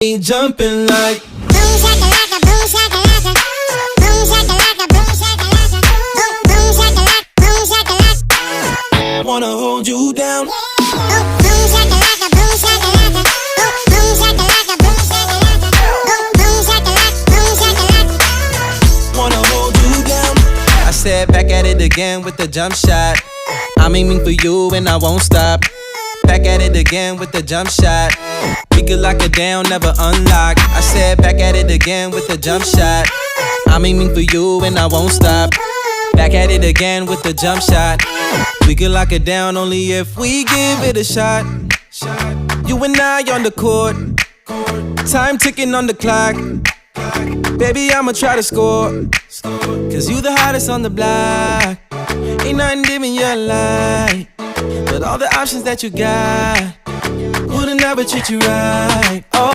me jumping like boom shakalaka, boom shakalaka, boom shakalaka, boom shakalaka, boom shakalaka, boom shakalaka. wanna hold you down. Boom shakalaka, boom shakalaka, boom shakalaka, boom shakalaka, boom shakalaka, boom shakalaka. Wanna hold you down. I said back at it again with the jump shot. I'm aiming for you and I won't stop. Back at it again with the jump shot. We could lock it down, never unlock. I said back at it again with the jump shot. I'm aiming for you and I won't stop. Back at it again with the jump shot. We could lock it down only if we give it a shot. You and I on the court, time ticking on the clock. Baby, I'ma try to score, cause you the hottest on the block. Ain't nothing giving you a lie, but all the options that you got wouldn't ever treat you right. Oh,